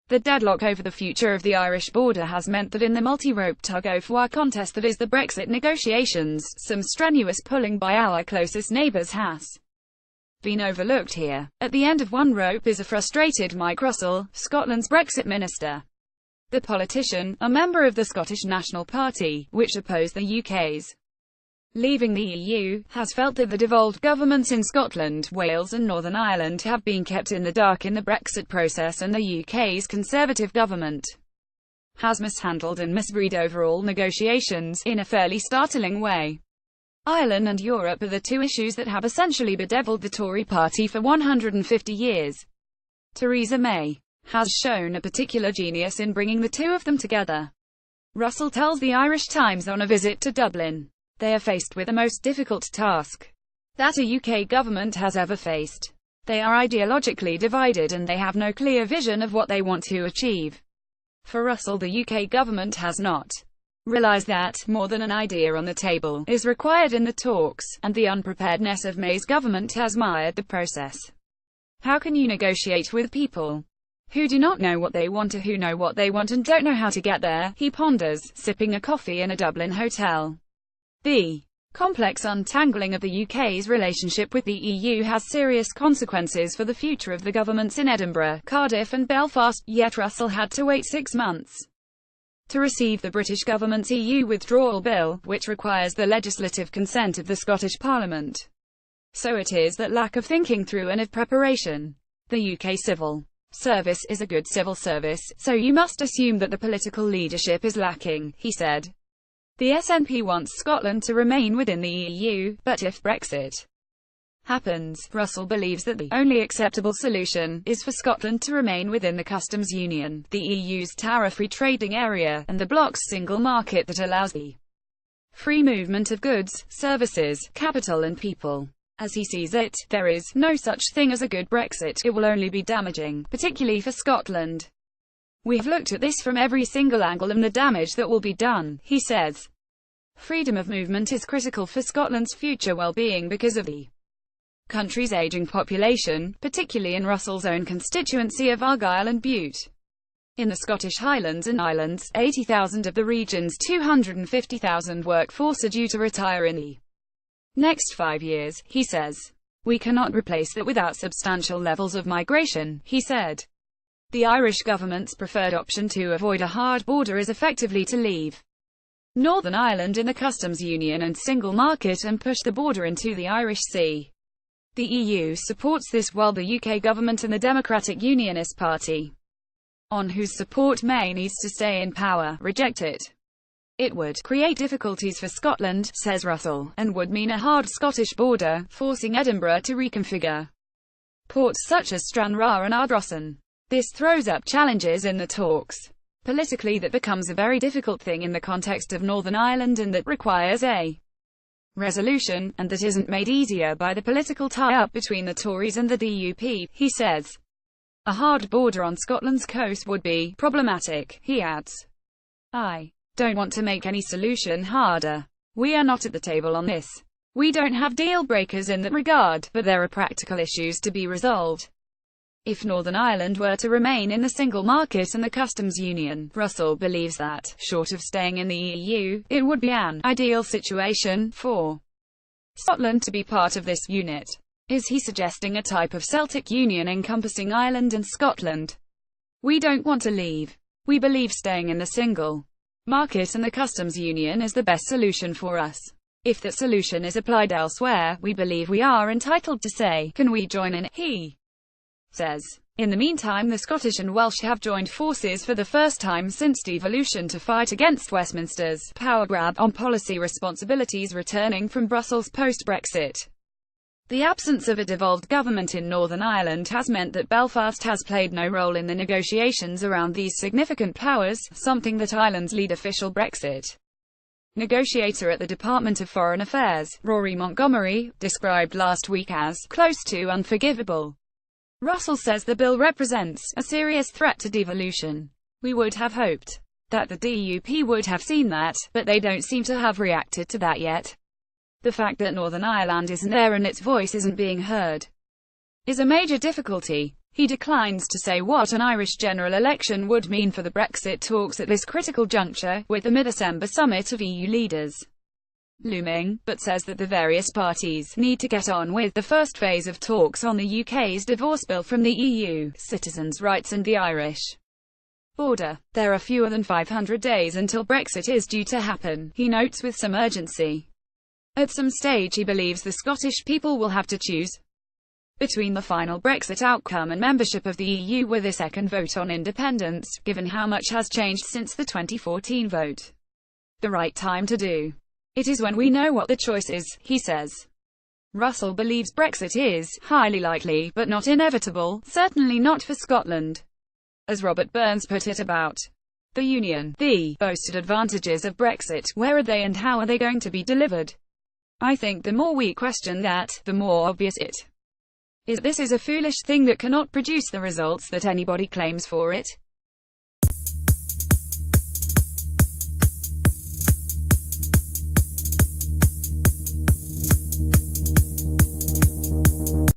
The deadlock over the future of the Irish border has meant that in the multirope tugofwar contest that is the Brexit negotiations, some strenuous pulling by our closest neighbours has been overlooked here. At the end of one rope is a frustrated Mike Russell, Scotland's Brexit minister. The politician, a member of the Scottish National Party, which opposed the UK's leaving the EU, has felt that the devolved governments in Scotland, Wales and Northern Ireland have been kept in the dark in the Brexit process, and the UK's Conservative government has mishandled and misread overall negotiations, in a fairly startling way. Ireland and Europe are the two issues that have essentially bedevilled the Tory party for 150 years. Theresa May has shown a particular genius in bringing the two of them together. Russell tells the Irish Times on a visit to Dublin, "They are faced with the most difficult task that a UK government has ever faced. They are ideologically divided and they have no clear vision of what they want to achieve." For Russell, the UK government has not realised that more than an idea on the table is required in the talks, and the unpreparedness of May's government has mired the process. How can you negotiate with people who do not know what they want, or who know what they want and don't know how to get there? He ponders, sipping a coffee in a Dublin hotel. The complex untangling of the UK's relationship with the EU has serious consequences for the future of the governments in Edinburgh, Cardiff and Belfast, yet Russell had to wait 6 months to receive the British government's EU withdrawal bill, which requires the legislative consent of the Scottish Parliament. So it is that lack of thinking through and of preparation. The UK civil service is a good civil service, so you must assume that the political leadership is lacking, he said. The SNP wants Scotland to remain within the EU, but if Brexit happens, Russell believes that the only acceptable solution is for Scotland to remain within the customs union, the EU's tariff-free trading area, and the bloc's single market that allows the free movement of goods, services, capital and people. As he sees it, there is no such thing as a good Brexit. It will only be damaging, particularly for Scotland. "We have looked at this from every single angle and the damage that will be done," he says. Freedom of movement is critical for Scotland's future well-being because of the country's ageing population, particularly in Russell's own constituency of Argyll and Bute. In the Scottish Highlands and Islands, 80,000 of the region's 250,000 workforce are due to retire in the next 5 years, he says. "We cannot replace that without substantial levels of migration," he said. The Irish government's preferred option to avoid a hard border is effectively to leave Northern Ireland in the customs union and single market and push the border into the Irish Sea. The EU supports this, while the UK government and the Democratic Unionist Party, on whose support May needs to stay in power, reject it. "It would create difficulties for Scotland," says Russell, "and would mean a hard Scottish border, forcing Edinburgh to reconfigure ports such as Stranraer and Ardrossan. This throws up challenges in the talks. Politically, that becomes a very difficult thing in the context of Northern Ireland, and that requires a resolution, and that isn't made easier by the political tie-up between the Tories and the DUP," he says. "A hard border on Scotland's coast would be problematic," he adds. "I don't want to make any solution harder. We are not at the table on this. We don't have deal breakers in that regard, but there are practical issues to be resolved. If Northern Ireland were to remain in the single market and the customs union, Russell believes that, short of staying in the EU, it would be an ideal situation for Scotland to be part of this unit. Is he suggesting a type of Celtic union encompassing Ireland and Scotland? We don't want to leave. We believe staying in the single market and the customs union is the best solution for us. If that solution is applied elsewhere, we believe we are entitled to say, can we join in?" he says. In the meantime, the Scottish and Welsh have joined forces for the first time since devolution to fight against Westminster's power grab on policy responsibilities returning from Brussels post-Brexit. The absence of a devolved government in Northern Ireland has meant that Belfast has played no role in the negotiations around these significant powers, something that Ireland's lead official Brexit negotiator at the Department of Foreign Affairs, Rory Montgomery, described last week as close to unforgivable. Russell says the bill represents a serious threat to devolution. "We would have hoped that the DUP would have seen that, but they don't seem to have reacted to that yet. The fact that Northern Ireland isn't there and its voice isn't being heard is a major difficulty. He declines to say what an Irish general election would mean for the Brexit talks at this critical juncture, with the mid-December summit of EU leaders looming, but says that the various parties need to get on with the first phase of talks on the UK's divorce bill from the EU, citizens' rights and the Irish border. There are fewer than 500 days until Brexit is due to happen, he notes with some urgency. At some stage he believes the Scottish people will have to choose between the final Brexit outcome and membership of the EU with a second vote on independence, given how much has changed since the 2014 vote. The right time to do it is when we know what the choice is, he says. Russell believes Brexit is highly likely, but not inevitable, certainly not for Scotland. As Robert Burns put it about the Union, the boasted advantages of Brexit, where are they and how are they going to be delivered? I think the more we question that, the more obvious it is. This is a foolish thing that cannot produce the results that anybody claims for it.